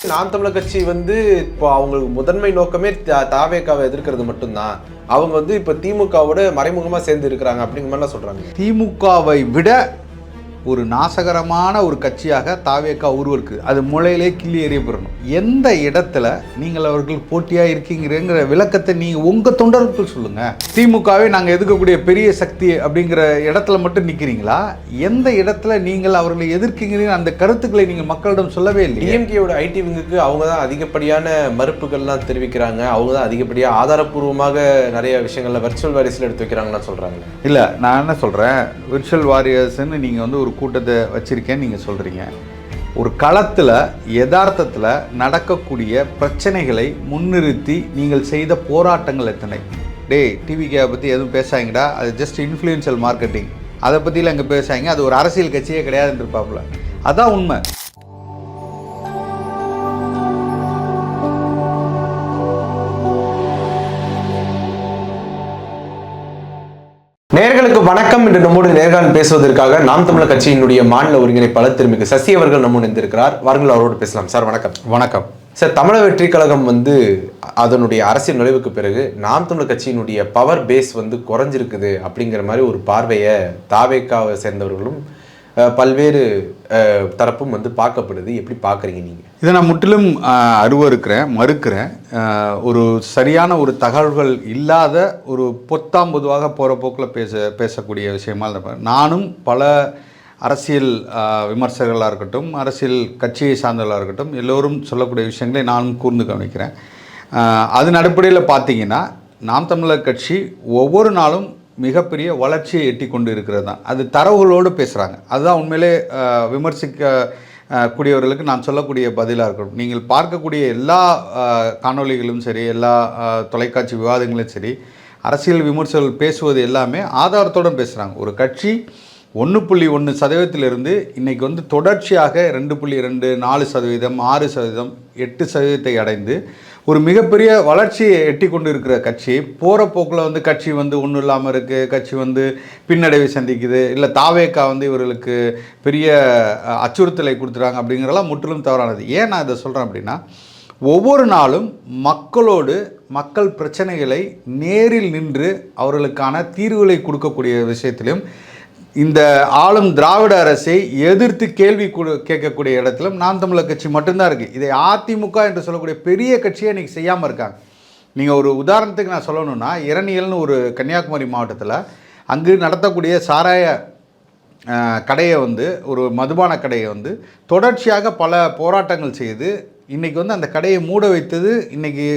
நாம் தமிழர் கட்சி வந்து இப்போ அவங்களுக்கு முதன்மை நோக்கமே தாவேகாவை எதிர்க்கிறது மட்டும்தான். அவங்க வந்து இப்போ திமுகவோட மறைமுகமாக சேர்ந்து இருக்கிறாங்க அப்படிங்கிற மாதிரிலாம் சொல்றாங்க. திமுகவை விட ஒரு நாசகரமான ஒரு கட்சியாக தாவேகா உருவருக்கு அது முளையிலே கிள்ளி எறியப்படணும். எந்த இடத்துல நீங்கள் அவர்கள் போட்டியாக இருக்கீங்கிற விளக்கத்தை நீங்கள் உங்கள் தொண்டர்கள் சொல்லுங்கள். திமுகவை நாங்கள் எதிர்க்கக்கூடிய பெரிய சக்தி அப்படிங்கிற இடத்துல மட்டும் நிற்கிறீங்களா? எந்த இடத்துல நீங்கள் அவர்களை எதிர்க்கிறீங்க அந்த கருத்துக்களை நீங்கள் மக்களிடம் சொல்லவே இல்லை. டிஎம்கேயோட ஐடி விங்குக்கு அவங்க தான் அதிகப்படியான மறுப்புகள்லாம் தெரிவிக்கிறாங்க. அவங்க தான் அதிகப்படியாக ஆதாரப்பூர்வமாக நிறைய விஷயங்கள்ல விர்ச்சுவல் வாரியர்ஸில் எடுத்து வைக்கிறாங்கன்னு சொல்கிறாங்க. இல்லை, நான் என்ன சொல்கிறேன், விர்ச்சுவல் வாரியர்ஸ்ன்னு நீங்கள் வந்து ஒரு கூட்டத்தை வச்சிருக்கேன்னு நீங்கள் சொல்கிறீங்க. ஒரு களத்தில் யதார்த்தத்தில் நடக்கக்கூடிய பிரச்சனைகளை முன்னிறுத்தி நீங்கள் செய்த போராட்டங்கள் எத்தனை? டிவிகே பற்றி எதுவும் பேசாங்கடா, அது ஜஸ்ட் இன்ஃப்ளூயன்ஷியல் மார்க்கெட்டிங், அதை பற்றியில் எங்கே பேசாங்க, அது ஒரு அரசியல் கட்சியே கிடையாதுன்னு இருப்பாப்புல. அதான் உண்மை. நேயர்களுக்கு வணக்கம். இன்று நம்மோடு நேர்காணல் பேசுவதற்காக நாம் தமிழர் கட்சியினுடைய மாநில ஒருங்கிணைப்பாளர் திருமிகு சசி அவர்கள் நம்மோடு இணைந்திருக்கிறார். வாருங்கள், அவரோடு பேசலாம். சார் வணக்கம். வணக்கம் சார். தமிழக வெற்றி கழகம் வந்து அதனுடைய அரசியல் நுழைவுக்கு பிறகு நாம் தமிழர் கட்சியினுடைய பவர் பேஸ் வந்து குறைஞ்சிருக்குது அப்படிங்கிற மாதிரி ஒரு பார்வையை தாவேகாவை சேர்ந்தவர்களும் பல்வேறு தரப்பும் வந்து பார்க்கப்படுது. எப்படி பார்க்குறீங்க நீங்கள் இதை? நான் முற்றிலும் மறுக்கிறேன். ஒரு சரியான ஒரு தகவல்கள் இல்லாத ஒரு பொத்தாம் பொதுவாக போகிற போக்கில் பேசக்கூடிய விஷயமா இருப்பேன். நானும் பல அரசியல் விமர்சகர்களாக இருக்கட்டும், அரசியல் கட்சியை சார்ந்தவர்களாக இருக்கட்டும், எல்லோரும் சொல்லக்கூடிய விஷயங்களை நானும் கூர்ந்து கவனிக்கிறேன். அதன் அடிப்படையில் பார்த்தீங்கன்னா நாம் தமிழர் கட்சி ஒவ்வொரு நாளும் மிகப்பெரிய வளர்ச்சியை எட்டி கொண்டு இருக்கிறது தான். அது தரவுகளோடு பேசுகிறாங்க. அதுதான் உண்மையிலே விமர்சிக்க கூடியவர்களுக்கு நான் சொல்லக்கூடிய பதிலாக இருக்கணும். நீங்கள் பார்க்கக்கூடிய எல்லா காணொளிகளும் சரி, எல்லா தொலைக்காட்சி விவாதங்களும் சரி, அரசியல் விமர்சகர்கள் பேசுவது எல்லாமே ஆதாரத்தோடு பேசுகிறாங்க. ஒரு கட்சி 1.1% இன்றைக்கி வந்து தொடர்ச்சியாக 2.2, 4%, 6%, 8% அடைந்து ஒரு மிகப்பெரிய வளர்ச்சியை எட்டி கொண்டு இருக்கிற கட்சி போகிற போக்கில் வந்து கட்சி வந்து ஒன்றும் இல்லாமல் இருக்குது, கட்சி வந்து பின்னடைவை சந்திக்குது, இல்லை தாவேகா வந்து இவர்களுக்கு பெரிய அச்சுறுத்தலை கொடுத்துறாங்க அப்படிங்கிறதெல்லாம் முற்றிலும் தவறானது. ஏன் நான் இதை சொல்கிறேன் அப்படின்னா, ஒவ்வொரு நாளும் மக்களோடு மக்கள் பிரச்சனைகளை நேரில் நின்று அவர்களுக்கான தீர்வுகளை கொடுக்கக்கூடிய விஷயத்திலும் இந்த ஆளும் திராவிட அரசை எதிர்த்து கேள்வி கேட்கக்கூடிய இடத்திலும் நாம் தமிழர் கட்சி மட்டும்தான் இருக்குது. இதை அதிமுக என்று சொல்லக்கூடிய பெரிய கட்சியை இன்றைக்கி செய்யாமல் இருக்காங்க. நீங்கள் ஒரு உதாரணத்துக்கு நான் சொல்லணுன்னா, இரணியல்னு ஒரு கன்னியாகுமரி மாவட்டத்தில் அங்கு நடத்தக்கூடிய சாராய கடையை வந்து, ஒரு மதுபான கடையை வந்து தொடர்ச்சியாக பல போராட்டங்கள் செய்து இன்றைக்கி வந்து அந்த கடையை மூட வைத்தது இன்றைக்கி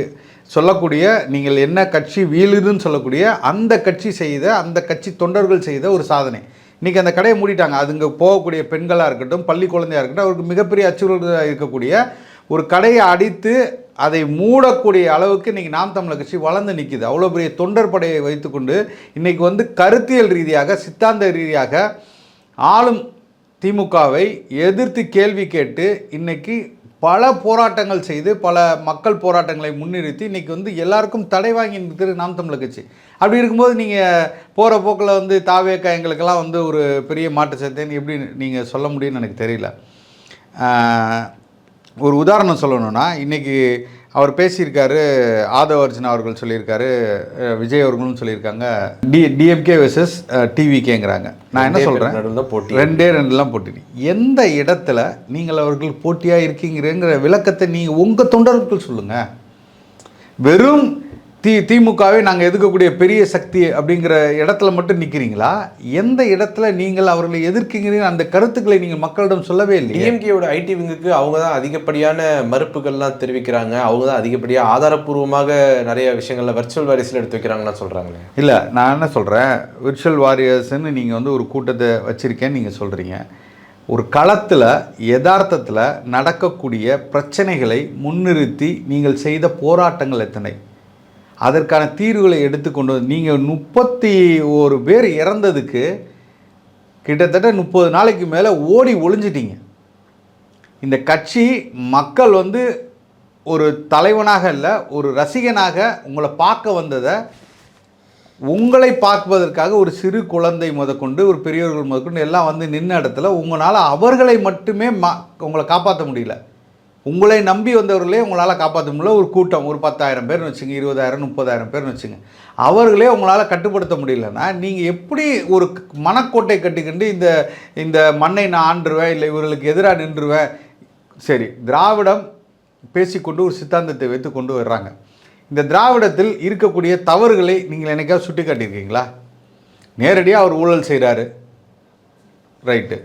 சொல்லக்கூடிய, நீங்கள் என்ன கட்சி வீழுதுன்னு சொல்லக்கூடிய அந்த கட்சி தொண்டர்கள் செய்த ஒரு சாதனை. இன்றைக்கி அந்த கடையை மூடிட்டாங்க. அதுங்க போகக்கூடிய பெண்களாக இருக்கட்டும், பள்ளி குழந்தையாக இருக்கட்டும், அவருக்கு மிகப்பெரிய அச்சுறுத்தலாக இருக்கக்கூடிய ஒரு கடையை அடித்து அதை மூடக்கூடிய அளவுக்கு இன்றைக்கி நாம் தமிழர் கட்சி வளர்ந்து நிற்கிது. அவ்வளோ பெரிய தொண்டர் படையை வைத்துக்கொண்டு இன்றைக்கி வந்து கருத்தியல் ரீதியாக, சித்தாந்த ரீதியாக ஆளும் திமுகவை எதிர்த்து கேள்வி கேட்டு இன்றைக்கி பல போராட்டங்கள் செய்து, பல மக்கள் போராட்டங்களை முன்னிறுத்தி இன்றைக்கி வந்து எல்லாருக்கும் தடை வாங்கி நிற்கிறது நாம் தமிழர் கட்சி. அப்படி இருக்கும்போது நீங்கள் போகிற போக்கில் வந்து தாவேகா எங்களுக்கெல்லாம் வந்து ஒரு பெரிய மாற்று சேர்த்தேன்னு எப்படி நீங்கள் சொல்ல முடியும்னு எனக்கு தெரியல. ஒரு உதாரணம் சொல்லணுன்னா, இன்றைக்கி அவர் பேசியிருக்காரு, ஆதவ அர்ஜுனா அவர்கள் சொல்லியிருக்காரு, விஜய் அவர்களும் சொல்லியிருக்காங்க, டிஎம்கே வெர்சஸ் டிவிகேங்கிறாங்க. நான் என்ன சொல்கிறேன், 2-2 போட்டி. எந்த இடத்துல நீங்கள் அவர்கள் போட்டியாக இருக்கீங்கிற விளக்கத்தை நீங்கள் உங்கள் தொண்டர்கள் சொல்லுங்கள். வெறும் திமுகவை நாங்கள் எதிர்க்கக்கூடிய பெரிய சக்தி அப்படிங்கிற இடத்துல மட்டும் நிற்கிறீங்களா? எந்த இடத்துல நீங்கள் அவர்களை எதிர்க்கிறீங்க அந்த கருத்துக்களை நீங்கள் மக்களிடம் சொல்லவே இல்லை. டிஎம்கேயோட ஐடி விங்குக்கு அவங்க தான் அதிகப்படியான மறுப்புகள்லாம் தெரிவிக்கிறாங்க. அவங்க தான் அதிகப்படியாக ஆதாரப்பூர்வமாக நிறைய விஷயங்கள்ல விர்ச்சுவல் வாரியர்ஸில் எடுத்து வைக்கிறாங்கன்னு சொல்கிறாங்களே. இல்லை, நான் என்ன சொல்கிறேன், விர்ச்சுவல் வாரியர்ஸ்ன்னு நீங்கள் வந்து ஒரு கூட்டத்தை வச்சுருக்கேன்னு நீங்கள் சொல்கிறீங்க. ஒரு களத்தில் யதார்த்தத்தில் நடக்கக்கூடிய பிரச்சனைகளை முன்னிறுத்தி நீங்கள் செய்த போராட்டங்கள் எத்தனை? அதற்கான தீர்வுகளை எடுத்துக்கொண்டு நீங்கள் 31 பேர் இறந்ததுக்கு கிட்டத்தட்ட 30 நாளைக்கு மேலே ஓடி ஒளிஞ்சிட்டீங்க. இந்த கட்சி மக்கள் வந்து ஒரு தலைவனாக இல்லை, ஒரு ரசிகனாக உங்களை பார்க்க வந்ததை, உங்களை பார்ப்பதற்காக ஒரு சிறு குழந்தை முதற்கொண்டு ஒரு பெரியவர்கள் முதற்கொண்டு எல்லாம் வந்து நின்ன இடத்துல உங்களால் அவர்களை மட்டுமே உங்களை காப்பாற்ற முடியல. உங்களை நம்பி வந்தவர்களே உங்களால் காப்பாற்ற முடியல. ஒரு கூட்டம் ஒரு 10,000 பேர்னு வச்சுங்க, 20,000 30,000 பேர்னு வச்சுங்க, அவர்களே உங்களால் கட்டுப்படுத்த முடியலன்னா நீங்கள் எப்படி ஒரு மனக்கோட்டை கட்டிக்கிண்டு இந்த இந்த மண்ணை நான் ஆண்டுருவேன், இல்லை இவர்களுக்கு எதிராக நின்றுவேன். சரி, திராவிடம் பேசிக்கொண்டு ஒரு சித்தாந்தத்தை வைத்து கொண்டு வர்றாங்க. இந்த திராவிடத்தில் இருக்கக்கூடிய தவறுகளை நீங்கள் என்னைக்காவது சுட்டி காட்டியிருக்கீங்களா? நேரடியாக அவர் ஊழல் செய்கிறாரு, ரைட்டு.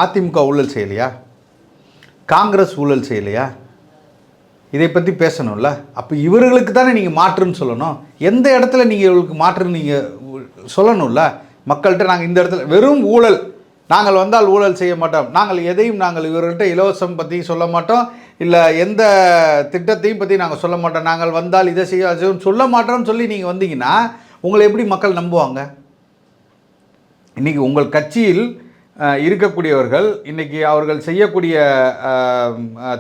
அதிமுக ஊழல் செய்யலையா? காங்கிரஸ் ஊழல் செய்யலையா? இதை பற்றி பேசணும்ல. அப்போ இவர்களுக்கு தானே நீங்கள் மாற்றுன்னு சொல்லணும். எந்த இடத்துல நீங்கள் இவர்களுக்கு மாற்றுன்னு நீங்கள் சொல்லணும்ல மக்கள்கிட்ட. நாங்கள் இந்த இடத்துல வெறும் ஊழல், நாங்கள் வந்தால் ஊழல் செய்ய மாட்டோம், நாங்கள் எதையும் நாங்கள் இவர்கள்ட்ட இலவசம் பற்றி சொல்ல மாட்டோம், இல்லை எந்த திட்டத்தையும் பற்றி நாங்கள் சொல்ல மாட்டோம், நாங்கள் வந்தால் இதை செய்ய சொல்ல மாட்டோம்னு சொல்லி நீங்கள் வந்தீங்கன்னா உங்களை எப்படி மக்கள் நம்புவாங்க? இன்றைக்கி உங்கள் கட்சியில் இருக்கக்கூடியவர்கள் இன்றைக்கி அவர்கள் செய்யக்கூடிய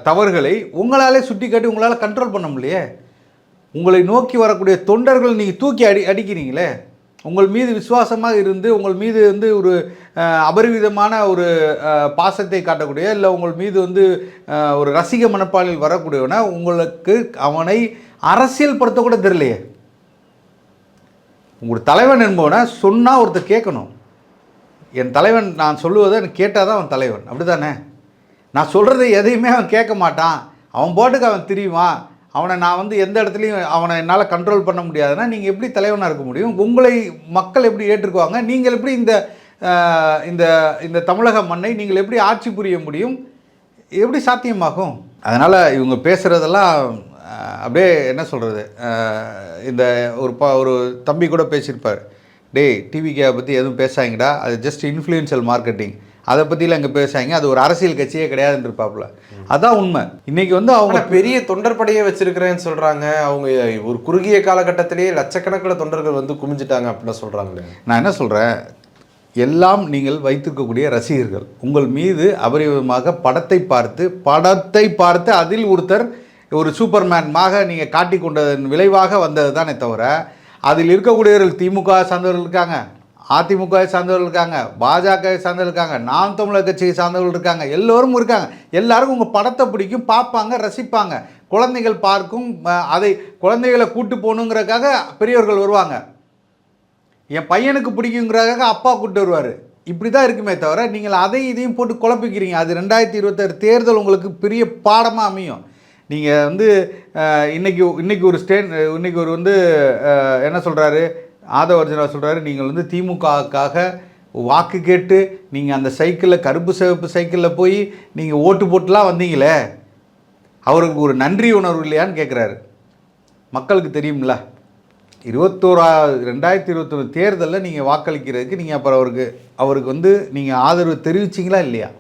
தவறுகளை உங்களாலே சுட்டி காட்டி உங்களால் கண்ட்ரோல் பண்ண முடியலையே. உங்களை நோக்கி வரக்கூடிய தொண்டர்கள் நீங்கள் தூக்கி அடிக்கிறீங்களே. உங்கள் மீது விசுவாசமாக இருந்து உங்கள் மீது வந்து ஒரு அபரிவிதமான ஒரு பாசத்தை காட்டக்கூடிய, இல்லை உங்கள் மீது வந்து ஒரு ரசிக மனப்பாலில் வரக்கூடியவனை உங்களுக்கு அவனை அரசியல் படுத்த கூட தெரியலையே. உங்களோட தலைவன் என்பவனை சொன்னால் ஒருத்தர் கேட்கணும். என் தலைவன் நான் சொல்லுவதை எனக்கு கேட்டால் தான் அவன் தலைவன், அப்படி தானே? நான் சொல்கிறது எதையுமே அவன் கேட்க மாட்டான், அவன் பாட்டுக்கு அவன் தெரியுவான், அவனை நான் வந்து எந்த இடத்துலையும் அவனை என்னால் கண்ட்ரோல் பண்ண முடியாதுன்னா நீங்கள் எப்படி தலைவனாக இருக்க முடியும்? உங்களை மக்கள் எப்படி ஏற்றுக்குவாங்க? நீங்கள் எப்படி இந்த இந்த இந்த தமிழக மண்ணை நீங்கள் எப்படி ஆட்சி புரிய முடியும்? எப்படி சாத்தியமாகும்? அதனால் இவங்க பேசுகிறதெல்லாம் அப்படியே என்ன சொல்கிறது, இந்த ஒரு தம்பி கூட பேசியிருப்பார், டேய் டிவிக்கே பற்றி எதுவும் பேசாங்கடா, அது ஜஸ்ட் இன்ஃப்ளூயன்ஷியல் மார்க்கெட்டிங், அதை பற்றிலாம் இங்கே பேசாங்க, அது ஒரு அரசியல் கட்சியே கிடையாதுன்னு இருப்பாப்புல. அதான் உண்மை. இன்றைக்கி வந்து அவங்க பெரிய தொண்டர்படையே வச்சிருக்கிறேன்னு சொல்கிறாங்க. அவங்க ஒரு குறுகிய காலகட்டத்திலேயே லட்சக்கணக்கில் தொண்டர்கள் வந்து குமிஞ்சிட்டாங்க அப்படின்னு சொல்கிறாங்களே. நான் என்ன சொல்கிறேன், எல்லாம் நீங்கள் வைத்திருக்கக்கூடிய ரசிகர்கள் உங்கள் மீது அபரிவிதமாக படத்தை பார்த்து அதில் ஒருத்தர் ஒரு சூப்பர்மேன்மாக நீங்கள் காட்டி கொண்டதன் விளைவாக வந்தது தானே தவிர, அதில் இருக்கக்கூடியவர்கள் திமுக சார்ந்தவர்கள் இருக்காங்க, அதிமுக சார்ந்தவர்கள் இருக்காங்க, பாஜக சார்ந்தவர்கள் இருக்காங்க, நாம் தமிழர் கட்சியை சார்ந்தவர்கள் இருக்காங்க, எல்லோரும் இருக்காங்க. எல்லாருக்கும் உங்கள் படத்தை பிடிக்கும், பார்ப்பாங்க, ரசிப்பாங்க. குழந்தைகள் பார்க்கும், அதை குழந்தைகளை கூட்டு போகணுங்கிறதுக்காக பெரியவர்கள் வருவாங்க. என் பையனுக்கு பிடிக்குங்கிறதுக்காக அப்பா கூப்பிட்டு வருவார். இப்படி தான் இருக்குமே தவிர நீங்கள் அதை இதையும் போட்டு குழப்பிக்கிறீங்க. அது 2026 தேர்தல் உங்களுக்கு பெரிய பாடமாக அமையும். நீங்கள் வந்து இன்றைக்கி ஒரு வந்து என்ன சொல்கிறாரு, ஆதவர்ஜனா சொல்கிறாரு, நீங்கள் வந்து திமுகவுக்காக வாக்கு கேட்டு நீங்கள் அந்த சைக்கிளில் கருப்பு சிவப்பு சைக்கிளில் போய் நீங்கள் ஓட்டு போட்டுலாம் வந்தீங்களே, அவருக்கு ஒரு நன்றி உணர்வு இல்லையான்னு கேட்குறாரு. மக்களுக்கு தெரியும்ல, 2021 தேர்தலில் நீங்கள் வாக்களிக்கிறதுக்கு நீங்கள் அப்புறம் அவருக்கு வந்து நீங்கள் ஆதரவு தெரிவிச்சிங்களா இல்லையா?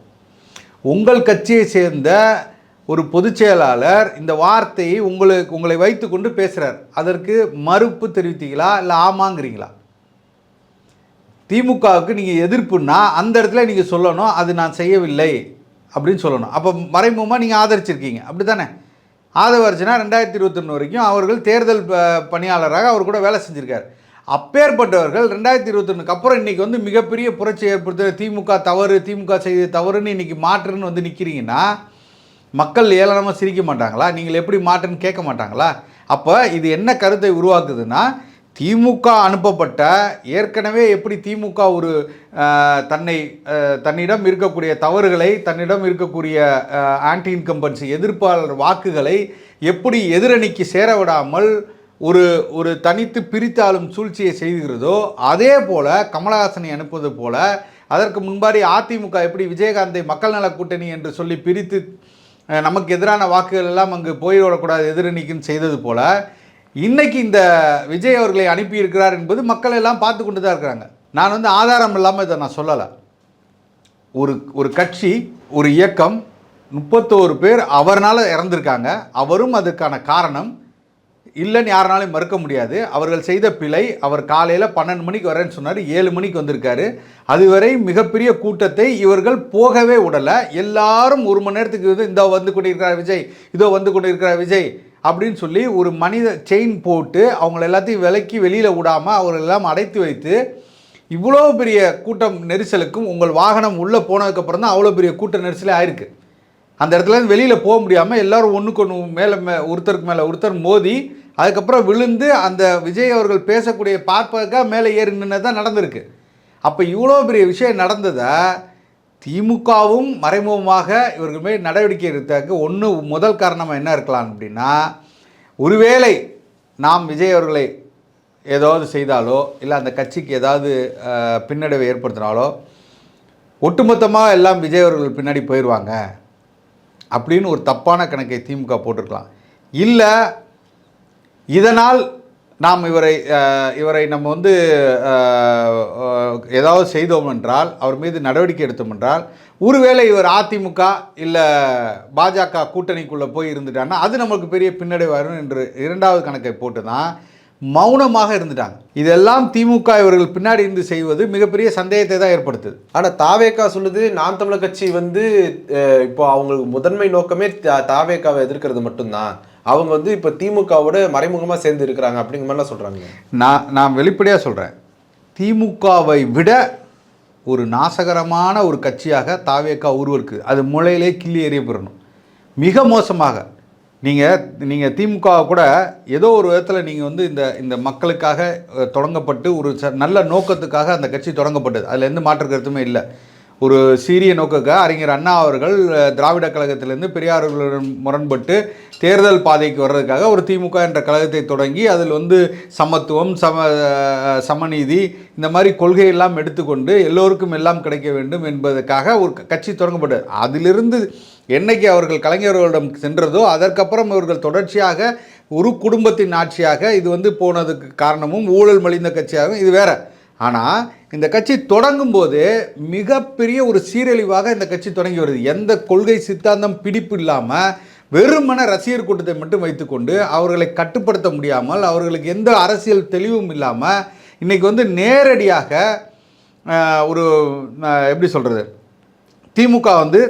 உங்கள் கட்சியை சேர்ந்த ஒரு பொதுச் செயலாளர் இந்த வார்த்தையை உங்களை வைத்து கொண்டு பேசுகிறார். அதற்கு மறுப்பு தெரிவித்தீங்களா இல்லை ஆமாங்கிறீங்களா? திமுகவுக்கு நீங்கள் எதிர்ப்புன்னா அந்த இடத்துல நீங்கள் சொல்லணும், அது நான் செய்யவில்லை அப்படின்னு சொல்லணும். அப்போ மறைமுகமாக நீங்கள் ஆதரிச்சிருக்கீங்க, அப்படி தானே? ஆதவர்ஜனா 2021 வரைக்கும் அவர்கள் தேர்தல் பணியாளராக அவர் கூட வேலை செஞ்சுருக்கார். அப்பேற்பட்டவர்கள் 2021க்கு அப்புறம் இன்றைக்கி வந்து மிகப்பெரிய புரட்சி ஏற்படுத்த திமுக செய்த தவறுன்னு இன்றைக்கி மாற்றுன்னு வந்து நிற்கிறீங்கன்னா மக்கள் ஏளனமாக சிரிக்க மாட்டாங்களா? நீங்கள் எப்படி மாற்றுன்னு கேட்க மாட்டாங்களா? அப்போ இது என்ன கருத்தை உருவாக்குதுன்னா, திமுக அனுப்பப்பட்ட ஏற்கனவே எப்படி திமுக ஒரு தன்னிடம் இருக்கக்கூடிய தவறுகளை, தன்னிடம் இருக்கக்கூடிய ஆன்டி இன்கம்பன்சி எதிர்ப்பாளர் வாக்குகளை எப்படி எதிரணிக்கு சேர விடாமல் ஒரு தனித்து பிரித்தாலும் சூழ்ச்சியை செய்கிறதோ, அதே போல் கமலஹாசனை அனுப்புவது போல, அதற்கு முன்பாடி அதிமுக எப்படி விஜயகாந்தை மக்கள் நல கூட்டணி என்று சொல்லி பிரித்து நமக்கு எதிரான வாக்குகள் எல்லாம் அங்கு போய்விடக்கூடாது எதிரணிக்குன்னு செய்தது போல், இன்றைக்கி இந்த விஜய் அவர்களை அனுப்பியிருக்கிறார் என்பது மக்கள் எல்லாம் பார்த்து கொண்டு தான் இருக்கிறாங்க. நான் வந்து ஆதாரம் இல்லாமல் இதை நான் சொல்லலை. ஒரு கட்சி, ஒரு இயக்கம், 31 பேர் அவர்னால இறந்துருக்காங்க. அவரும் அதுக்கான காரணம் இல்லைன்னு யாருனாலும் மறுக்க முடியாது. அவர்கள் செய்த பிழை. அவர் காலையில் 12 மணிக்கு வரேன்னு சொன்னார், 7 மணிக்கு வந்திருக்காரு. அதுவரை மிகப்பெரிய கூட்டத்தை இவர்கள் போகவே விடலை. எல்லாரும் 1 மணி நேரத்துக்கு இதோ வந்து கொண்டிருக்கிறார் விஜய், இதோ வந்து கொண்டிருக்கிறார் விஜய் அப்படின்னு சொல்லி ஒரு மனித செயின் போட்டு அவங்கள எல்லாத்தையும் விலக்கி வெளியில் விடாமல் அவர்கள் எல்லாம் அடைத்து வைத்து, இவ்வளோ பெரிய கூட்டம் நெரிசலுக்கும் உங்கள் வாகனம் உள்ளே போனதுக்கப்புறம் தான் அவ்வளோ பெரிய கூட்ட நெரிசலே ஆயிருக்கு. அந்த இடத்துலேருந்து வெளியில் போக முடியாமல் எல்லோரும் ஒன்றுக்கு ஒன்று ஒருத்தருக்கு மேலே ஒருத்தர் மோதி அதுக்கப்புறம் விழுந்து அந்த விஜய் அவர்கள் பேசக்கூடிய பார்ப்பதற்காக மேலே ஏறி நின்று தான் நடந்திருக்கு. அப்போ இவ்வளோ பெரிய விஷயம் நடந்ததை திமுகவும் மறைமுகமாக இவர்கள் மேல் நடவடிக்கை எடுத்ததுக்கு முதல் காரணமாக என்ன இருக்கலாம் அப்படின்னா, ஒருவேளை நாம் விஜய் அவர்களை ஏதாவது செய்தாலோ இல்லை அந்த கட்சிக்கு ஏதாவது பின்னடைவை ஏற்படுத்தினாலோ ஒட்டுமொத்தமாக எல்லாம் விஜய் அவர்கள் பின்னாடி போயிடுவாங்க அப்படின்னு ஒரு தப்பான கணக்கை திமுக போட்டிருக்கலாம். இல்லை இதனால் நாம் இவரை நம்ம வந்து ஏதாவது செய்தோம் என்றால், அவர் மீது நடவடிக்கை எடுத்தோம் என்றால், ஒருவேளை இவர் அதிமுக இல்லை பாஜக கூட்டணிக்குள்ளே போய் இருந்துட்டாங்கன்னா அது நமக்கு பெரிய பின்னடைவு வரும் என்று இரண்டாவது கணக்கை போட்டு தான் மௌனமாக இருந்துட்டாங்க. இதெல்லாம் திமுக இவர்கள் பின்னாடி இருந்து செய்வது மிகப்பெரிய சந்தேகத்தை தான் ஏற்படுத்துது. ஆனால் தாவேகா சொல்லுது நாம் தமிழர் கட்சி வந்து இப்போ அவங்களுக்கு முதன்மை நோக்கமே தாவேகாவை எதிர்க்கிறது மட்டும்தான், அவங்க வந்து இப்போ திமுகவோட மறைமுகமாக சேர்ந்து இருக்கிறாங்க அப்படிங்கிற மாதிரிலாம் சொல்கிறாங்க. நான் வெளிப்படையாக சொல்கிறேன், திமுகவை விட ஒரு நாசகரமான ஒரு கட்சியாக தாவேகா உருவருக்கு அது முளையிலே கிள்ளி எறியப்படணும். மிக மோசமாக நீங்கள் திமுக கூட ஏதோ ஒரு விதத்தில் நீங்கள் வந்து இந்த மக்களுக்காக தொடங்கப்பட்டு ஒரு நல்ல நோக்கத்துக்காக அந்த கட்சி தொடங்கப்பட்டது, அதில் எந்த மாற்று கருத்துமே இல்லை. ஒரு சீரிய நோக்கத்துக்காக அறிஞர் அண்ணா அவர்கள் திராவிட கழகத்திலேருந்து பெரியார்களுடன் முரண்பட்டு தேர்தல் பாதைக்கு வர்றதுக்காக ஒரு திமுக என்ற கழகத்தை தொடங்கி அதில் வந்து சமத்துவம் சமநீதி இந்த மாதிரி கொள்கையெல்லாம் எடுத்துக்கொண்டு எல்லோருக்கும் எல்லாம் கிடைக்க வேண்டும் என்பதற்காக ஒரு கட்சி தொடங்கப்பட்டது. அதிலிருந்து என்னைக்கு அவர்கள் கலைஞர்களிடம் சென்றதோ அதற்கப்புறம் இவர்கள் தொடர்ச்சியாக ஒரு குடும்பத்தின் ஆட்சியாக இது வந்து போனதுக்கு காரணமும் ஊழல் மலிந்த கட்சியாகவும் இது வேற. ஆனால் இந்த கட்சி தொடங்கும் போது மிகப்பெரிய ஒரு சீரழிவாக இந்த கட்சி தொடங்கி வருது. எந்த கொள்கை சித்தாந்தம் பிடிப்பு இல்லாமல் வெறுமன ரசிகர் கூட்டத்தை மட்டும் வைத்துக்கொண்டு அவர்களை கட்டுப்படுத்த முடியாமல், அவர்களுக்கு எந்த அரசியல் தெளிவும் இல்லாமல் இன்றைக்கி வந்து நேரடியாக ஒரு எப்படி சொல்கிறது, திமுக வந்து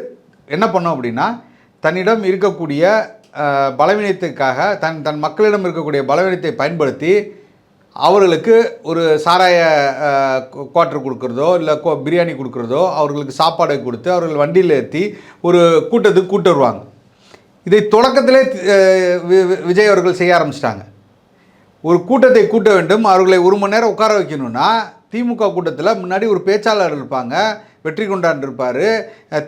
என்ன பண்ணோம் அப்படின்னா, தன்னிடம் இருக்கக்கூடிய பலவீனத்துக்காக தன் மக்களிடம் இருக்கக்கூடிய பலவீனத்தை பயன்படுத்தி அவர்களுக்கு ஒரு சாராய குவார்ட்டர் கொடுக்குறதோ இல்லை பிரியாணி கொடுக்குறதோ, அவர்களுக்கு சாப்பாடை கொடுத்து அவர்கள் வண்டியில் ஏற்றி ஒரு கூட்டத்துக்கு கூட்டு வருவாங்க. இதை தொடக்கத்திலே விஜய் அவர்கள் செய்ய ஆரம்பிச்சிட்டாங்க. ஒரு கூட்டத்தை கூட்ட வேண்டும், அவர்களை ஒரு மணி நேரம் உட்கார வைக்கணும்னா திமுக கூட்டத்தில் முன்னாடி ஒரு பேச்சாளர் இருப்பாங்க, வெற்றி கொண்டாண்டு இருப்பார்,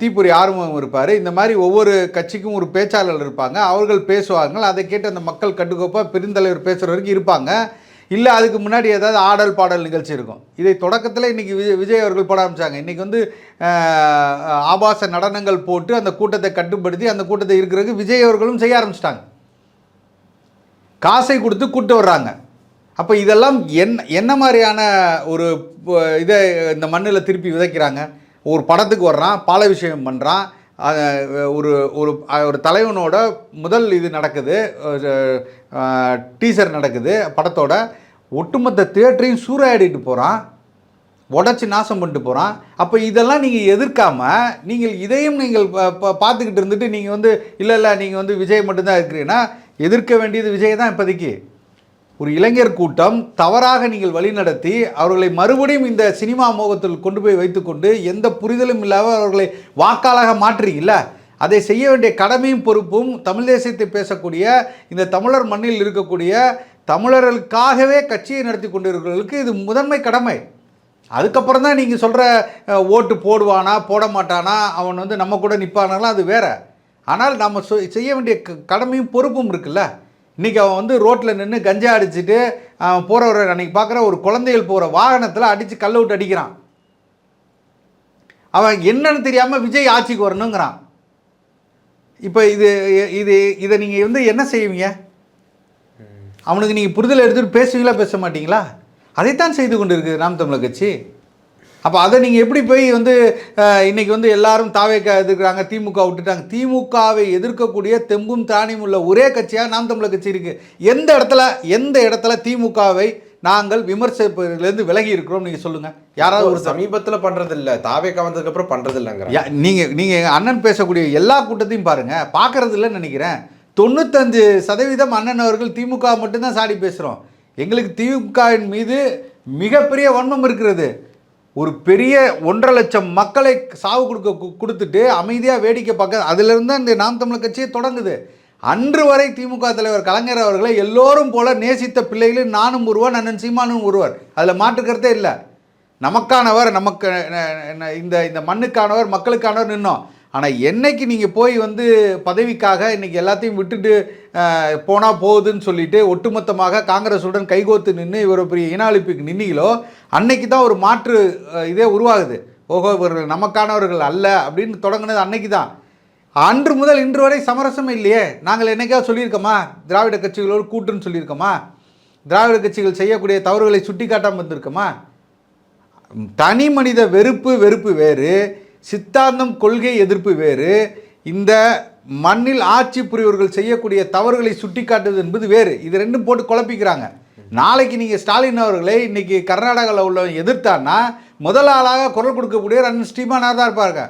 தீப்பொறி ஆறுமுகம் இருப்பார், இந்த மாதிரி ஒவ்வொரு கட்சிக்கும் ஒரு பேச்சாளர் இருப்பாங்க. அவர்கள் பேசுவாங்க, அதை கேட்டு அந்த மக்கள் கட்டுக்கோப்பாக பெருந்தலைவர் பேசுகிற வரைக்கும் இருப்பாங்க. இல்லை அதுக்கு முன்னாடி ஏதாவது ஆடல் பாடல் நிகழ்ச்சி இருக்கும். இதை தொடக்கத்தில் இன்றைக்கி விஜய் அவர்கள் போட ஆரம்பித்தாங்க. இன்றைக்கி வந்து ஆபாச நடனங்கள் போட்டு அந்த கூட்டத்தை கட்டுப்படுத்தி அந்த கூட்டத்தை இருக்கிறதுக்கு விஜய் அவர்களும் செய்ய ஆரம்பிச்சிட்டாங்க. காசை கொடுத்து கூட்டு வர்றாங்க. அப்போ இதெல்லாம் என்ன மாதிரியான ஒரு இதை இந்த மண்ணில் திருப்பி விதைக்கிறாங்க? ஒரு படத்துக்கு வர்றான், பால விஷயம் பண்ணுறான், ஒரு தலைவனோட முதல் இது நடக்குது, டீசர் நடக்குது படத்தோட, ஒட்டுமொத்த தியேட்டரையும் சூறையாடிட்டு போகிறான், உடச்சி நாசம் பண்ணிட்டு போகிறான். அப்போ இதெல்லாம் நீங்கள் எதிர்க்காமல் நீங்கள் இதையும் நீங்கள் பார்த்துக்கிட்டு இருந்துட்டு நீங்கள் வந்து இல்லை நீங்கள் வந்து விஜய் மட்டும்தான் இருக்கிறீங்கன்னா, எதிர்க்க வேண்டியது விஜய் தான். இப்போதைக்கு ஒரு இளைஞர் கூட்டம் தவறாக நீங்கள் வழிநடத்தி அவர்களை மறுபடியும் இந்த சினிமா மோகத்தில் கொண்டு போய் வைத்துக்கொண்டு எந்த புரிதலும் இல்லாமல் அவர்களை வாக்காளாக மாற்றுறீங்கள, அதை செய்ய வேண்டிய கடமையும் பொறுப்பும் தமிழ் தேசியத்தை பேசக்கூடிய இந்த தமிழர் மண்ணில் இருக்கக்கூடிய தமிழர்களுக்காகவே கட்சியை நடத்தி கொண்டிருக்கிறவர்களுக்கு இது முதன்மை கடமை. அதுக்கப்புறம் தான் நீங்கள் சொல்கிற ஓட்டு போடுவானா போட மாட்டானா, அவன் வந்து நம்ம கூட நிற்பானாலாம் அது வேறு. ஆனால் நம்ம செய்ய வேண்டிய கடமையும் பொறுப்பும் இருக்குல்ல. இன்றைக்கி அவன் வந்து ரோட்டில் நின்று கஞ்சா அடிச்சுட்டு அவன் போகிறவர் அன்றைக்கி பார்க்குற ஒரு குழந்தைகள் போகிற வாகனத்தில் அடித்து கல்லை விட்டு அடிக்கிறான். அவன் என்னன்னு தெரியாமல் விஜய் ஆட்சிக்கு வரணுங்கிறான். இப்போ இதை நீங்கள் வந்து என்ன செய்வீங்க? அவனுக்கு நீங்கள் புரிதல் எடுத்துகிட்டு பேசுவீங்களா பேச மாட்டீங்களா? அதைத்தான் செய்து கொண்டு இருக்குது நாம் தமிழர் கட்சி. அப்போ அதை நீங்கள் எப்படி போய் வந்து இன்றைக்கி வந்து எல்லாரும் தாவேக்கா எதிர்க்கிறாங்க, திமுக விட்டுட்டாங்க. திமுகவை எதிர்க்கக்கூடிய தெம்பும் தானியும் உள்ள ஒரே கட்சியாக நாம் தமிழர் கட்சி இருக்குது. எந்த இடத்துல திமுகவை நாங்கள் விமர்சிப்பதிலிருந்து விலகி இருக்கிறோம் நீங்கள் சொல்லுங்கள். யாராவது ஒரு சமீபத்தில் பண்ணுறதில்ல, தாவேக்கா வந்ததுக்கப்புறம் பண்ணுறதில்லைங்கிற நீங்கள் அண்ணன் பேசக்கூடிய எல்லா கூட்டத்தையும் பாருங்கள், பார்க்கறது இல்லைன்னு நினைக்கிறேன். 95% அண்ணன் அவர்கள் திமுக மட்டும்தான் சாடி பேசுகிறோம். எங்களுக்கு திமுகவின் மீது மிகப்பெரிய வன்மம் இருக்கிறது. ஒரு பெரிய 1.5 லட்சம் மக்களை சாவு கொடுத்துட்டு அமைதியாக வேடிக்கை பார்க்க, அதிலிருந்து தான் இந்த நாம் தமிழர் கட்சியே தொடங்குது. அன்று வரை திமுக தலைவர் கலைஞர் அவர்களை எல்லோரும் போல நேசித்த பிள்ளைகளில் நானும் ஒருவர், அண்ணன் சீமானும் ஒருவர், அதில் மாற்றுக்கிறதே இல்லை. நமக்கானவர், நமக்கு இந்த இந்த மண்ணுக்கானவர், மக்களுக்கானவர் நின்னோம். ஆனால் என்னைக்கு நீங்கள் போய் வந்து பதவிக்காக இன்றைக்கி எல்லாத்தையும் விட்டுட்டு போனால் போகுதுன்னு சொல்லிட்டு ஒட்டுமொத்தமாக காங்கிரஸுடன் கைகோத்து நின்று இவர் பெரிய இன அழிப்புக்கு நின்னீங்களோ, அன்னைக்கு தான் ஒரு மாற்று இதே உருவாகுது. ஓஹோ, இவர்கள் நமக்கானவர்கள் அல்ல அப்படின்னு தொடங்கினது அன்னைக்கு தான். அன்று முதல் இன்று வரை சமரசமே இல்லையே. நாங்கள் என்னைக்காவது சொல்லியிருக்கோமா திராவிட கட்சிகளோடு கூட்டுன்னு சொல்லியிருக்கோமா? திராவிட கட்சிகள் செய்யக்கூடிய தவறுகளை சுட்டி காட்டாமல் இருந்திருக்கோமா? தனி மனித வெறுப்பு வேறு, சித்தாந்தம் கொள்கை எதிர்ப்பு வேறு, இந்த மண்ணில் ஆட்சி புரிவர்கள் செய்யக்கூடிய தவறுகளை சுட்டி காட்டுவது என்பது வேறு. இது ரெண்டும் போட்டு குழப்பிக்கிறாங்க. நாளைக்கு நீங்கள் ஸ்டாலின் அவர்களை இன்னைக்கு கர்நாடகாவில் உள்ள எதிர்த்தான்னா முதல் ஆளாக குரல் கொடுக்கக்கூடிய அண்ணன் ஸ்ரீமானார் தான் இருப்பாங்க.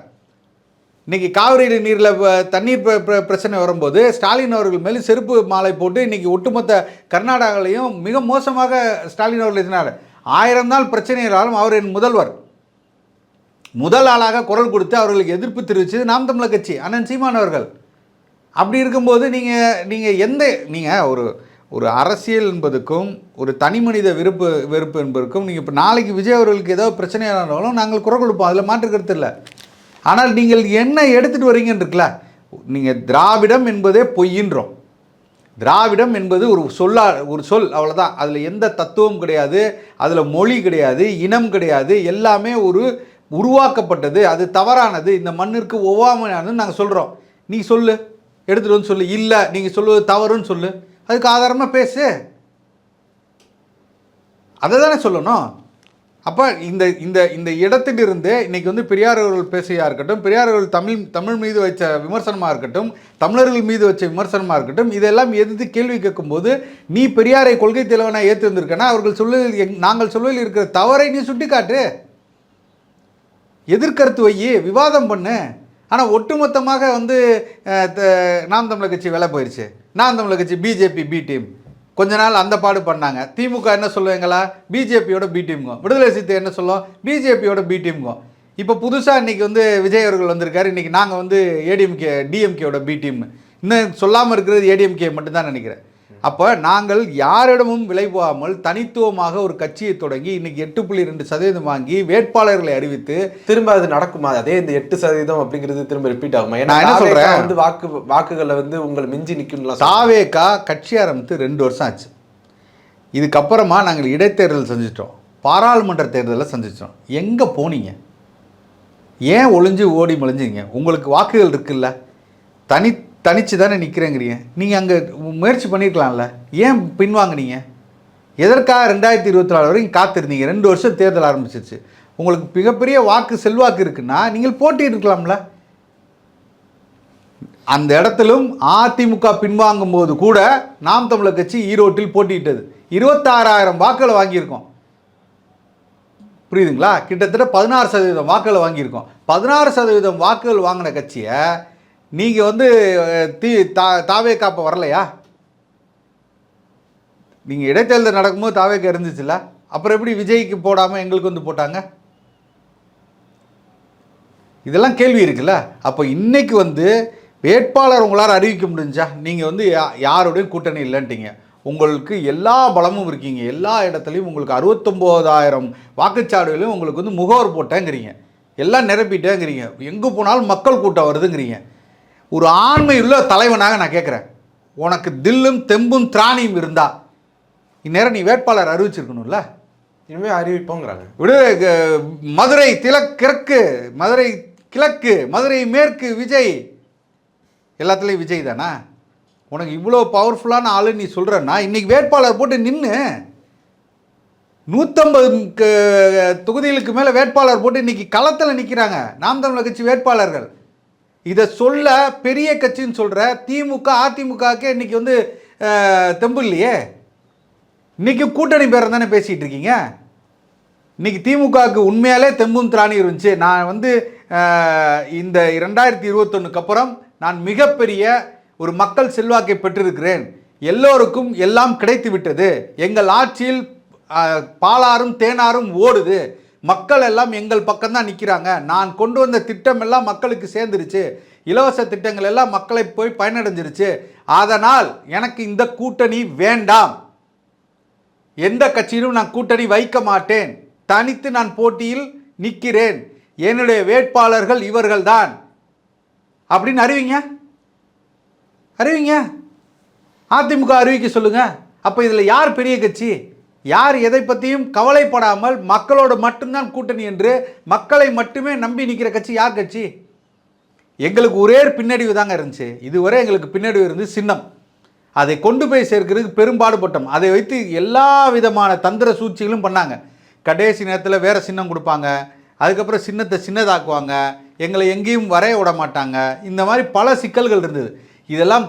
இன்றைக்கி காவிரி நீரில் தண்ணீர் பிரச்சனை வரும்போது ஸ்டாலின் அவர்கள் மேலே செருப்பு மாலை போட்டு இன்றைக்கி ஒட்டுமொத்த கர்நாடகாவிலையும் மிக மோசமாக ஸ்டாலின் அவர்கள் எதிர்த்தார். 1000 நாள் பிரச்சனை இருந்தாலும் அவர் என் முதல்வர். முதல் ஆளாக குரல் கொடுத்து அவர்களுக்கு எதிர்ப்பு தெரிவித்தது நாம் தமிழர் கட்சி, அண்ணன் சீமான் அவர்கள். அப்படி இருக்கும்போது நீங்கள் ஒரு அரசியல் என்பதுக்கும் ஒரு தனி மனித வெறுப்பு என்பதற்கும் நீங்கள் இப்போ நாளைக்கு விஜய் அவர்களுக்கு ஏதோ பிரச்சனையானாலும் நாங்கள் குரல் கொடுப்போம், அதில் மாற்றுக்கிறது இல்லை. ஆனால் நீங்கள் என்ன எடுத்துகிட்டு வரீங்கன்னு இருக்குல்ல, நீங்கள் திராவிடம் என்பதே பொய்யின்றோம். திராவிடம் என்பது ஒரு சொல், அவ்வளோதான். அதில் எந்த தத்துவம் கிடையாது, அதில் மொழி கிடையாது, இனம் கிடையாது, எல்லாமே ஒரு உருவாக்கப்பட்டது, அது தவறானது, இந்த மண்ணிற்கு ஒவ்வாமையானதுன்னு நாங்கள் சொல்கிறோம். நீ சொல்லு, எடுத்துகிட்டு வந்து சொல்லு. இல்லை, நீங்கள் சொல்லுவது தவறுன்னு சொல்லு, அதுக்கு ஆதாரமாக பேசு, அதை தானே சொல்லணும். அப்போ இந்த இந்த இந்த இடத்திலிருந்து இன்றைக்கி வந்து பெரியார் அவர்கள் பேசியாக இருக்கட்டும், பெரியார் அவர்கள் தமிழ் மீது வச்ச விமர்சனமாக இருக்கட்டும், தமிழர்கள் மீது வச்ச விமர்சனமாக இருக்கட்டும், இதெல்லாம் எதிர்த்து கேள்வி கேட்கும்போது நீ பெரியாரை கொள்கை தலைவனாக ஏற்று வந்திருக்கனா, அவர்கள் நாங்கள் சொல்வதில் இருக்கிற தவறை நீ சுட்டி காட்டு, எதிர்கருத்து வையி, விவாதம் பண்ணு. ஆனால் ஒட்டுமொத்தமாக வந்து நாம் தமிழர் கட்சி வேலை போயிடுச்சு. நாம் தமிழர் கட்சி பிஜேபி பி டீம் கொஞ்ச நாள் அந்த பாடு பண்ணாங்க. திமுக என்ன சொல்லுவாங்களா, பிஜேபியோட பி டீம்கோ. விடுதலை சிறுத்தை என்ன சொல்லுவோம், பிஜேபியோட பி டீம்கோ. இப்போ புதுசாக இன்றைக்கி வந்து விஜய் அவர்கள் வந்திருக்காரு. இன்றைக்கி நாங்கள் வந்து டிஎம்கேயோட பி டீம். இன்னும் சொல்லாமல் இருக்கிறது ஏடிஎம்கே மட்டும்தான் நினைக்கிறேன். அப்போ நாங்கள் யாரிடமும் விலை போகாமல் தனித்துவமாக ஒரு கட்சியை தொடங்கி இன்றைக்கி 8.2% வாங்கி வேட்பாளர்களை அறிவித்து திரும்ப அது நடக்குமா? அதே இந்த 8% அப்படிங்கிறது திரும்ப ரிப்பீட் ஆகுமா? நான் என்ன சொல்கிறேன், வந்து வாக்குகளை வந்து உங்களை மிஞ்சி நிற்கணும். தாவேகா கட்சி ஆரம்பித்து 2 வருஷம் ஆச்சு. இதுக்கப்புறமா நாங்கள் இடைத்தேர்தல் செஞ்சிட்டோம், பாராளுமன்ற தேர்தலில் செஞ்சிட்டோம். எங்கே போனீங்க? ஏன் ஒளிஞ்சு ஓடி மொழிஞ்சிங்க? உங்களுக்கு வாக்குகள் இருக்குல்ல, தனிச்சு தானே நிற்கிறேங்கிறீங்க. நீங்கள் அங்கே முயற்சி பண்ணியிருக்கலாம்ல, ஏன் பின்வாங்கினீங்க? எதற்காக 2024 வரைக்கும் காத்திருந்தீங்க? 2 வருஷம் தேர்தல் ஆரம்பிச்சிருச்சு. உங்களுக்கு மிகப்பெரிய செல்வாக்கு இருக்குன்னா நீங்கள் போட்டிட்டு இருக்கலாம்ல. அந்த இடத்திலும் அதிமுக பின்வாங்கும் போது கூட நாம் தமிழர் கட்சி ஈரோட்டில் போட்டியிட்டது. 26,000 வாக்குகளை வாங்கியிருக்கோம். புரியுதுங்களா? கிட்டத்தட்ட 16% வாக்குகளை வாங்கியிருக்கோம். 16% வாக்குகள் வாங்கின கட்சியை நீங்கள் வந்து தாவேகா அப்போ வரலையா? நீங்கள் இடைத்தேர்தல் நடக்கும்போது தாவேகா இருந்துச்சுல்ல, அப்புறம் எப்படி விஜய்க்கு போடாமல் எங்களுக்கு வந்து போட்டாங்க? இதெல்லாம் கேள்வி இருக்குல்ல. அப்போ இன்னைக்கு வந்து வேட்பாளர் உங்களால் அறிவிக்க முடிஞ்சா, நீங்கள் வந்து யாரோடையும் கூட்டணி இல்லைன்ட்டீங்க. உங்களுக்கு எல்லா பலமும் இருக்கீங்க, எல்லா இடத்துலையும் உங்களுக்கு 69,000 வாக்குச்சாவடிகளையும் உங்களுக்கு வந்து முகவர் போட்டேங்கிறீங்க, எல்லாம் நிரப்பிட்டேங்கிறீங்க, எங்கே போனாலும் மக்கள் கூட்டம் வருதுங்கிறீங்க. ஒரு ஆண்மையுள்ள தலைவனாக நான் கேட்குறேன், உனக்கு தில்லும் தெம்பும் திராணியும் இருந்தா இந்நேரம் நீ வேட்பாளர் அறிவிச்சிருக்கணும்ல. இனிமேல் அறிவிப்போங்கிறாங்க. மதுரை கிழக்கு, மதுரை கிழக்கு, மதுரை மேற்கு விஜய், எல்லாத்துலேயும் விஜய் தானா? உனக்கு இவ்வளோ பவர்ஃபுல்லான ஆளு நீ சொல்கிறன்னா இன்றைக்கி வேட்பாளர் போட்டு நின்று 150 தொகுதிகளுக்கு மேலே வேட்பாளர் போட்டு இன்றைக்கி களத்தில் நிற்கிறாங்க நாம் தமிழர் கட்சி வேட்பாளர்கள். இதை சொல்ல பெரிய கட்சின்னு சொல்கிற திமுக அதிமுகவுக்கே இன்றைக்கி வந்து தெம்பு இல்லையே. இன்றைக்கி கூட்டணி பேரம் தானே பேசிகிட்டு இருக்கீங்க. இன்றைக்கி திமுகவுக்கு உண்மையாலே தெம்பும் திராணி இருந்துச்சு, நான் வந்து இந்த 2021க்கு அப்புறம் நான் மிகப்பெரிய ஒரு மக்கள் செல்வாக்கை பெற்றிருக்கிறேன், எல்லோருக்கும் எல்லாம் கிடைத்து விட்டது, எங்கள் ஆட்சியில் பாலாரும் தேனாரும் ஓடுது, மக்கள் எல்லாம் எங்கள் பக்கம்தான் நிற்கிறாங்க, நான் கொண்டு வந்த திட்டம் எல்லாம் மக்களுக்கு சேர்ந்துருச்சு, இலவச திட்டங்கள் எல்லாம் மக்களை போய் பயனடைஞ்சிருச்சு, அதனால் எனக்கு இந்த கூட்டணி வேண்டாம், எந்த கட்சியிலும் நான் கூட்டணி வைக்க மாட்டேன், தனித்து நான் போட்டியில் நிற்கிறேன், என்னுடைய வேட்பாளர்கள் இவர்கள்தான் அப்படின்னு அறிவிங்க. அதிமுக அறிவிக்க சொல்லுங்க. அப்போ இதில் யார் பெரிய கட்சி? யார் எதை பற்றியும் கவலைப்படாமல் மக்களோடு மட்டும்தான் கூட்டணி என்று மக்களை மட்டுமே நம்பி நிற்கிற கட்சி யார் கட்சி? எங்களுக்கு ஒரே பின்னடைவு தாங்க இருந்துச்சு. இதுவரை எங்களுக்கு பின்னடைவு இருந்து சின்னம், அதை கொண்டு போய் சேர்க்கிறதுக்கு பெரும்பாடுபட்டோம். அதை வைத்து எல்லா விதமான தந்திர சூழ்ச்சிகளும் பண்ணாங்க. கடைசி நேரத்தில் வேறு சின்னம் கொடுப்பாங்க, அதுக்கப்புறம் சின்னத்தை சின்னதாக்குவாங்க, எங்களை எங்கேயும் வரைய விட மாட்டாங்க. இந்த மாதிரி பல சிக்கல்கள் இருந்தது. இதெல்லாம்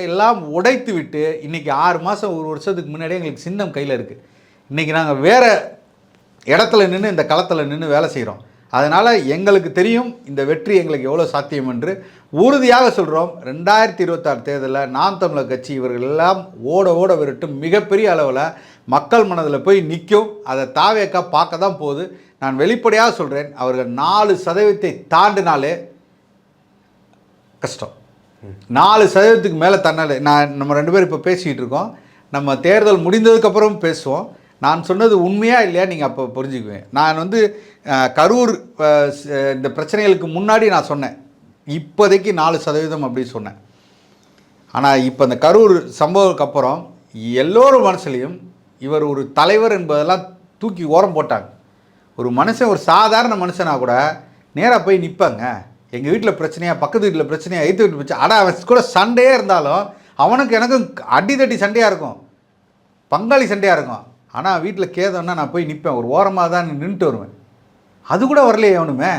எல்லாம் உடைத்து விட்டு இன்றைக்கி 6 மாதம் 1 வருஷத்துக்கு முன்னாடியே எங்களுக்கு சின்னம் கையில் இருக்குது. இன்றைக்கி நாங்கள் வேறு இடத்துல நின்று இந்த களத்தில் நின்று வேலை செய்கிறோம். அதனால் எங்களுக்கு தெரியும் இந்த வெற்றி எங்களுக்கு எவ்வளோ சாத்தியம் என்று உறுதியாக சொல்கிறோம். 2026 தேர்தலில் நாம் தமிழர் கட்சி இவர்கள் எல்லாம் ஓட விரட்டும் மிகப்பெரிய அளவில் மக்கள் மனதில் போய் நிற்கும். அதை தாவேக்கா பார்க்க தான் போகுது. நான் வெளிப்படையாக சொல்கிறேன், அவர்கள் 4% தாண்டினாலே கஷ்டம். 4% மேலே தன்னாலே நம்ம 2 பேரும் இப்போ பேசிக்கிட்டு இருக்கோம். நம்ம தேர்தல் முடிந்ததுக்கப்புறம் பேசுவோம். நான் சொன்னது உண்மையாக இல்லையா நீங்கள் அப்போ புரிஞ்சுக்குவேன். நான் கரூர் இந்த பிரச்சனைகளுக்கு முன்னாடி நான் சொன்னேன், இப்போதைக்கு 4% அப்படி சொன்னேன். ஆனால் இப்போ அந்த கரூர் சம்பவத்துக்கு அப்புறம் எல்லோரும் மனசுலையும் இவர் ஒரு தலைவர் என்பதெல்லாம் தூக்கி ஓரம் போட்டாங்க. ஒரு மனுஷன், ஒரு சாதாரண மனுஷனாக கூட நேராக போய் நிற்பாங்க. எங்கள் வீட்டில் பிரச்சனையாக, பக்கத்து வீட்டில் பிரச்சனையாக, எய்த்து வீட்டில் பிரச்சனை, ஆனால் அவன் கூட சண்டையே இருந்தாலும் அவனுக்கு எனக்கும் அடிதடி சண்டையாக இருக்கும், பங்காளி சண்டையாக இருக்கும். ஆனால் வீட்டில் கேதம்னா நான் போய் நிற்பேன், ஒரு ஓரமாக தான் நின்றுட்டு வருவேன். அது கூட வரலையே அவனுமே.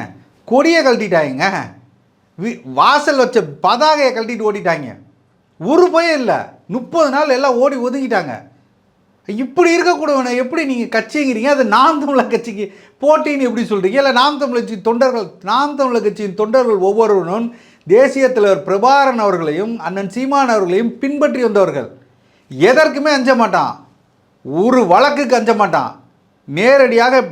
கொடியை கழட்டிட்டாங்க, வாசல் வச்ச பதாகையை கழட்டிட்டு ஓடிட்டாங்க. ஒரு பயம் இல்லை, 30 நாள் எல்லாம் ஓடி ஒதுங்கிட்டாங்க. இப்படி இருக்கக்கூடவனை எப்படி நீங்கள் கட்சிங்கிறீங்க? அது நாம் தமிழர் கட்சிக்கு போட்டின்னு எப்படி சொல்கிறீங்க? இல்லை நாம் தமிழர் கட்சி தொண்டர்கள், நாம் தமிழர் கட்சியின் தொண்டர்கள் ஒவ்வொருவரும் தேசிய தலைவர் பிரபாகரன் அவர்களையும் அண்ணன் சீமான் அவர்களையும் பின்பற்றி வந்தவர்கள். எதற்குமே அஞ்ச மாட்டான், ஒரு வழக்குக்கு அஞ்ச மாட்டான், நேரடியாக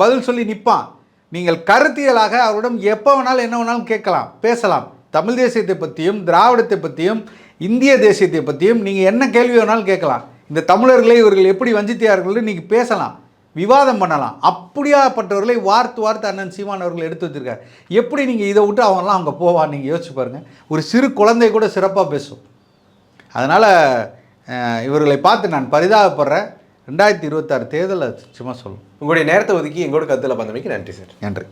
பதில் சொல்லி நிற்பான். நீங்கள் கருத்தியலாக அவரிடம் எப்போ வேணாலும் என்ன வேணாலும் கேட்கலாம், பேசலாம். தமிழ் தேசியத்தை பற்றியும் திராவிடத்தை பற்றியும் இந்திய தேசியத்தை பற்றியும் நீங்கள் என்ன கேள்வி வேணாலும் கேட்கலாம். இந்த தமிழர்களை இவர்கள் எப்படி வஞ்சித்தார்கள் நீங்கள் பேசலாம், விவாதம் பண்ணலாம். அப்படியாப்பட்டவர்களை வார்த்து அண்ணன் சீமான் அவர்கள் எடுத்து வச்சிருக்காரு. எப்படி நீங்கள் இதை விட்டு அவங்களாம் அவங்க போவான்? நீங்கள் யோசிச்சு பாருங்கள். ஒரு சிறு குழந்தை கூட சிறப்பாக பேசும். அதனால் இவர்களை பார்த்து நான் பரிதாபப்படுறேன். 2026 தேர்தலில் சும்மா சொல்லும். உங்களுடைய நேரத்தை ஒதுக்கி எங்களோட கருத்தில் பந்தமைக்கு நன்றி சார். நன்றி.